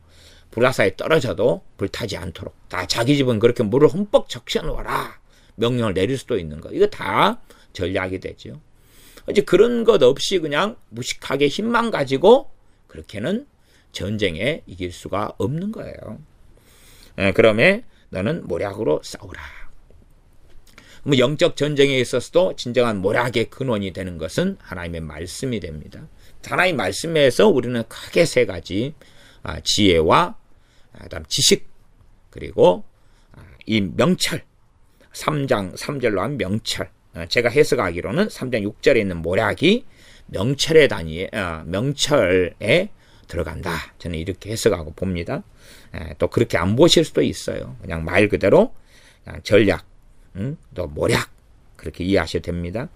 불화살이 떨어져도 불타지 않도록 다 자기 집은 그렇게 물을 흠뻑 적셔 놓아라. 명령을 내릴 수도 있는 거. 이거 다 전략이 되죠. 이제 그런 것 없이 그냥 무식하게 힘만 가지고 그렇게는 전쟁에 이길 수가 없는 거예요. 그러면 너는 모략으로 싸우라. 영적 전쟁에 있어서도 진정한 모략의 근원이 되는 것은 하나님의 말씀이 됩니다. 하나님의 말씀에서 우리는 크게 세 가지 지혜와 그다음 지식 그리고 이 명철 3장 3절로 한 명철 제가 해석하기로는 3장 6절에 있는 모략이 명철에 들어간다. 저는 이렇게 해석하고 봅니다. 또 그렇게 안 보실 수도 있어요. 그냥 말 그대로 전략 또 모략 그렇게 이해하셔도 됩니다.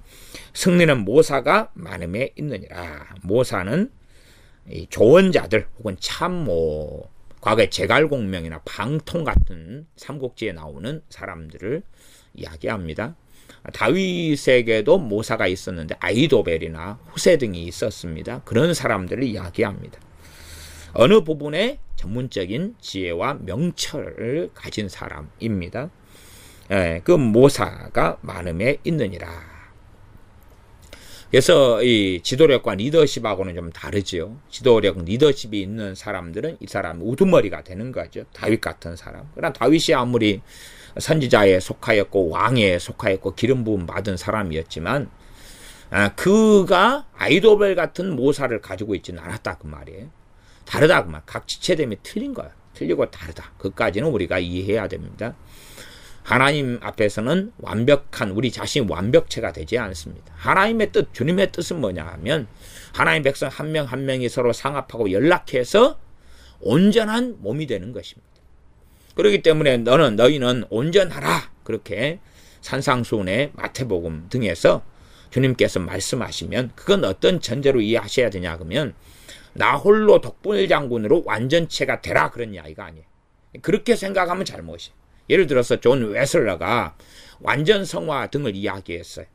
승리는 모사가 많음에 있느니라. 모사는 이 조언자들 혹은 참모 과거에 제갈공명이나 방통 같은 삼국지에 나오는 사람들을 이야기합니다. 다윗에게도 모사가 있었는데 아히도벨이나 후세 등이 있었습니다. 그런 사람들을 이야기합니다. 어느 부분에 전문적인 지혜와 명철을 가진 사람입니다. 그 모사가 많음에 있느니라. 그래서 이 지도력과 리더십하고는 좀 다르죠. 지도력, 리더십이 있는 사람들은 이 사람 우두머리가 되는 거죠. 다윗 같은 사람. 그러나 다윗이 아무리 선지자에 속하였고 왕에 속하였고 기름 부음 받은 사람이었지만 그가 아히도벨 같은 모사를 가지고 있지는 않았다 그 말이에요. 다르다 그 말. 각 지체됨이 틀린 거야. 틀리고 다르다. 그까지는 우리가 이해해야 됩니다. 하나님 앞에서는 완벽한 우리 자신이 완벽체가 되지 않습니다. 하나님의 뜻, 주님의 뜻은 뭐냐 하면 하나님 백성 한 명 한 명이 서로 상합하고 연락해서 온전한 몸이 되는 것입니다. 그렇기 때문에 너희는 온전하라. 그렇게 산상수훈의 마태복음 등에서 주님께서 말씀하시면 그건 어떤 전제로 이해하셔야 되냐 그러면 나 홀로 독불장군으로 완전체가 되라 그런 이야기가 아니에요. 그렇게 생각하면 잘못이에요. 예를 들어서 존 웨슬러가 완전성화 등을 이야기했어요.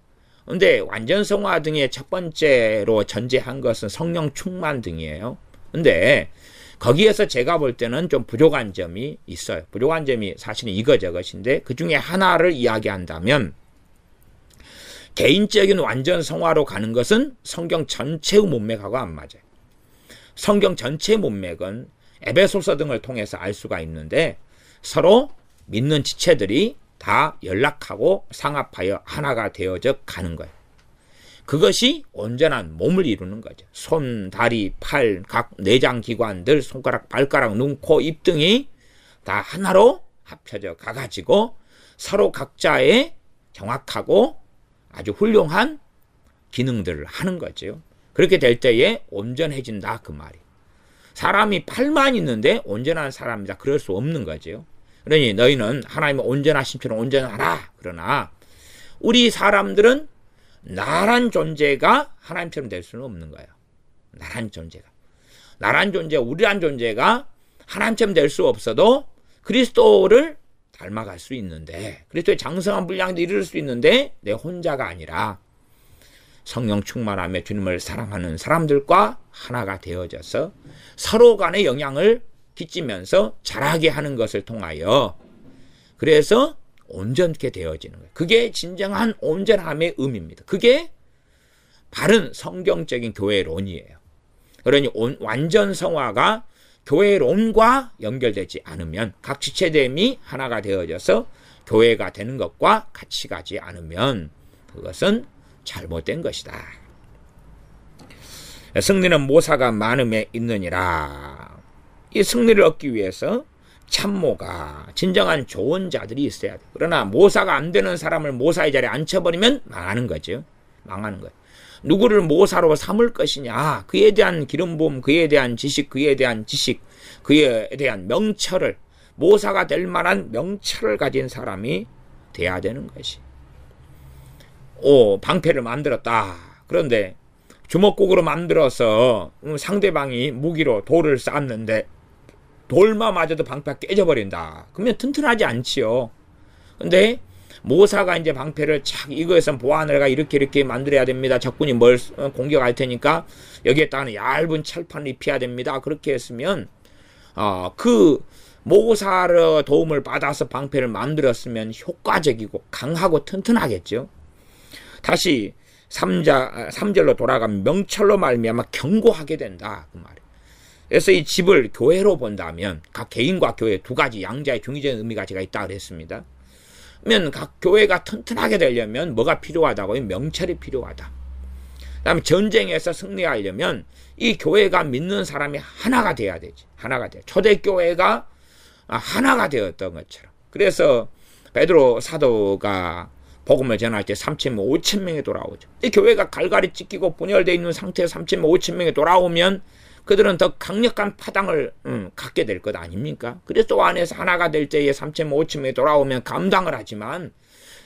근데 완전성화 등의 첫 번째로 전제한 것은 성령 충만 등이에요. 근데 거기에서 제가 볼 때는 좀 부족한 점이 있어요. 부족한 점이 사실은 이것저것인데 그 중에 하나를 이야기한다면 개인적인 완전성화로 가는 것은 성경 전체의 문맥하고 안 맞아요. 성경 전체의 문맥은 에베소서 등을 통해서 알 수가 있는데 서로 믿는 지체들이 다 연락하고 상합하여 하나가 되어져 가는 거예요. 그것이 온전한 몸을 이루는 거죠. 손, 다리, 팔, 각 내장 기관들, 손가락, 발가락, 눈, 코, 입 등이 다 하나로 합쳐져 가가지고 서로 각자의 정확하고 아주 훌륭한 기능들을 하는 거죠. 그렇게 될 때에 온전해진다 그 말이에요. 사람이 팔만 있는데 온전한 사람이다 그럴 수 없는 거죠. 그러니 너희는 하나님의 온전하심처럼 온전하라. 그러나 우리 사람들은 나란 존재가 하나님처럼 될 수는 없는 거예요. 나란 존재, 우리란 존재가 하나님처럼 될 수 없어도 그리스도를 닮아갈 수 있는데 그리스도의 장성한 분량도 이룰 수 있는데 내 혼자가 아니라 성령 충만하며 주님을 사랑하는 사람들과 하나가 되어져서 서로 간의 영향을 끼치면서 자라게 하는 것을 통하여 그래서 온전케 되어지는 거예요. 그게 진정한 온전함의 의미입니다. 그게 바른 성경적인 교회론이에요. 그러니 완전 성화가 교회론과 연결되지 않으면 각 지체됨이 하나가 되어져서 교회가 되는 것과 같이 가지 않으면 그것은 잘못된 것이다. 승리는 모사가 많음에 있느니라. 이 승리를 얻기 위해서 참모가 진정한 좋은 자들이 있어야 돼. 그러나 모사가 안 되는 사람을 모사의 자리에 앉혀버리면 망하는 거죠. 망하는 거예요. 누구를 모사로 삼을 것이냐, 그에 대한 기름 부음, 그에 대한 지식, 그에 대한 명철을 모사가 될 만한 명철을 가진 사람이 돼야 되는 것이. 방패를 만들었다. 그런데 주먹국으로 만들어서 상대방이 무기로 돌을 쌌는데 돌만 맞아도 방패가 깨져버린다. 그러면 튼튼하지 않지요. 근데 모사가 이제 방패를 착 이거에선 보안을 이렇게 만들어야 됩니다. 적군이 뭘 공격할 테니까 여기에다가는 얇은 철판을 입혀야 됩니다. 그렇게 했으면 그 모사의 도움을 받아서 방패를 만들었으면 효과적이고 강하고 튼튼하겠죠. 다시 3절로 돌아가면 명철로 말미암아 견고하게 된다. 그 말이에요. 그래서 이 집을 교회로 본다면 각 개인과 교회 두 가지 양자의 중의적인 의미가 제가 있다 그랬습니다. 그러면 각 교회가 튼튼하게 되려면 뭐가 필요하다고요? 명철이 필요하다. 그 다음에 전쟁에서 승리하려면 이 교회가 믿는 사람이 하나가 돼야 되지. 하나가 돼. 초대교회가 하나가 되었던 것처럼. 그래서 베드로 사도가 복음을 전할 때 3,000명, 5,000명이 돌아오죠. 이 교회가 갈갈이 찢기고 분열되어 있는 상태에서 3,000명, 5,000명이 돌아오면 그들은 더 강력한 파당을 갖게 될 것 아닙니까? 그리스도 안에서 하나가 될 때에 3,000명, 5,000명이 돌아오면 감당을 하지만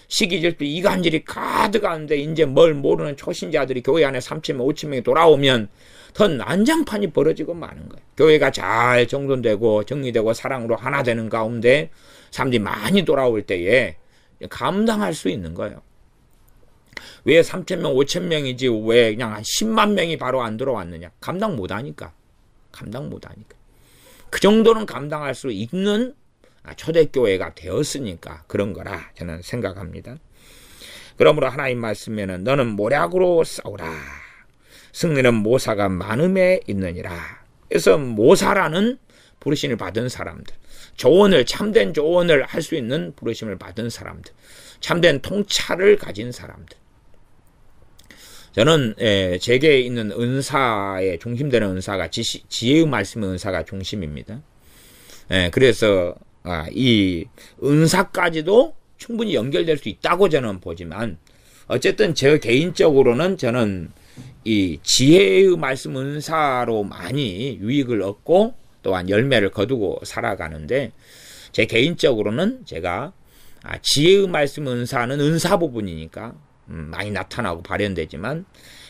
시기질투, 이간질이 가득한데 이제 뭘 모르는 초신자들이 교회 안에 3,000명, 5,000명이 돌아오면 더 난장판이 벌어지고 마는 거예요. 교회가 잘 정돈되고 정리되고 사랑으로 하나 되는 가운데 사람들이 많이 돌아올 때에 감당할 수 있는 거예요. 왜 3,000명, 5,000명이지 왜 그냥 한 10만 명이 바로 안 들어왔느냐? 감당 못하니까. 그 정도는 감당할 수 있는 초대교회가 되었으니까 그런 거라 저는 생각합니다. 그러므로 하나님 말씀에는 너는 모략으로 싸우라. 승리는 모사가 많음에 있느니라. 그래서 모사라는 부르심을 받은 사람들, 참된 조언을 할 수 있는 부르심을 받은 사람들, 참된 통찰을 가진 사람들. 저는 제게 있는 은사의 중심되는 은사가 지혜의 말씀의 은사가 중심입니다. 그래서 이 은사까지도 충분히 연결될 수 있다고 저는 보지만, 어쨌든 저 개인적으로는 저는 이 지혜의 말씀 은사로 많이 유익을 얻고 또한 열매를 거두고 살아가는데, 제 개인적으로는 제가 지혜의 말씀 은사는 은사 부분이니까 많이 나타나고 발현되지만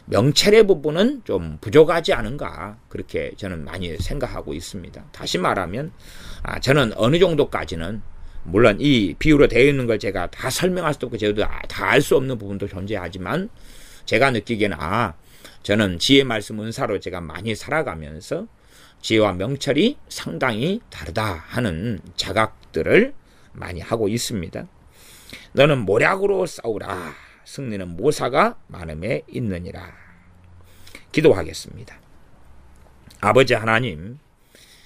명철의 부분은 좀 부족하지 않은가, 그렇게 저는 많이 생각하고 있습니다. 다시 말하면 저는 어느 정도까지는, 물론 이 비유로 되어 있는 걸 제가 다 설명할 수도 없고 저도 다 알 수 없는 부분도 존재하지만, 제가 느끼기에는 저는 지혜 말씀 은사로 제가 많이 살아가면서 지혜와 명철이 상당히 다르다 하는 자각들을 많이 하고 있습니다. 너는 모략으로 싸우라. 승리는 모사가 많음에 있느니라. 기도하겠습니다. 아버지 하나님,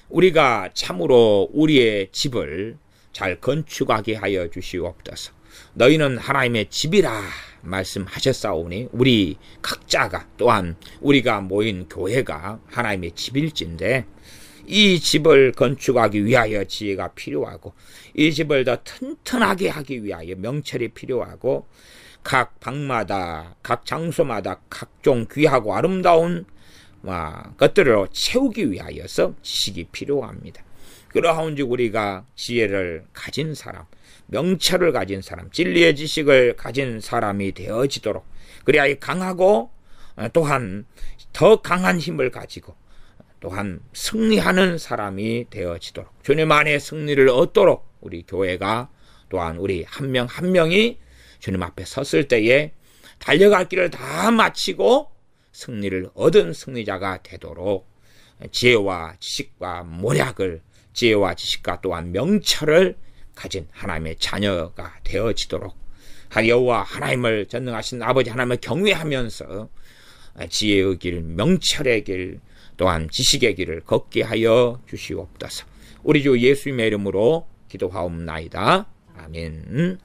우리가 참으로 우리의 집을 잘 건축하게 하여 주시옵소서. 너희는 하나님의 집이라 말씀하셨사오니 우리 각자가, 또한 우리가 모인 교회가 하나님의 집일진데, 이 집을 건축하기 위하여 지혜가 필요하고, 이 집을 더 튼튼하게 하기 위하여 명철이 필요하고, 각 방마다, 각 장소마다 각종 귀하고 아름다운 것들을 채우기 위하여서 지식이 필요합니다. 그러한즉 우리가 지혜를 가진 사람, 명철을 가진 사람, 진리의 지식을 가진 사람이 되어지도록, 그래야 강하고 또한 더 강한 힘을 가지고 또한 승리하는 사람이 되어지도록, 주님 안에 승리를 얻도록 우리 교회가, 또한 우리 한 명 한 명이 주님 앞에 섰을 때에 달려갈 길을 다 마치고 승리를 얻은 승리자가 되도록 지혜와 지식과 모략을, 지혜와 지식과 또한 명철을 가진 하나님의 자녀가 되어지도록, 여호와 하나님을 전능하신 아버지 하나님을 경외하면서 지혜의 길, 명철의 길, 또한 지식의 길을 걷게 하여 주시옵소서. 우리 주 예수님의 이름으로 기도하옵나이다. 아멘.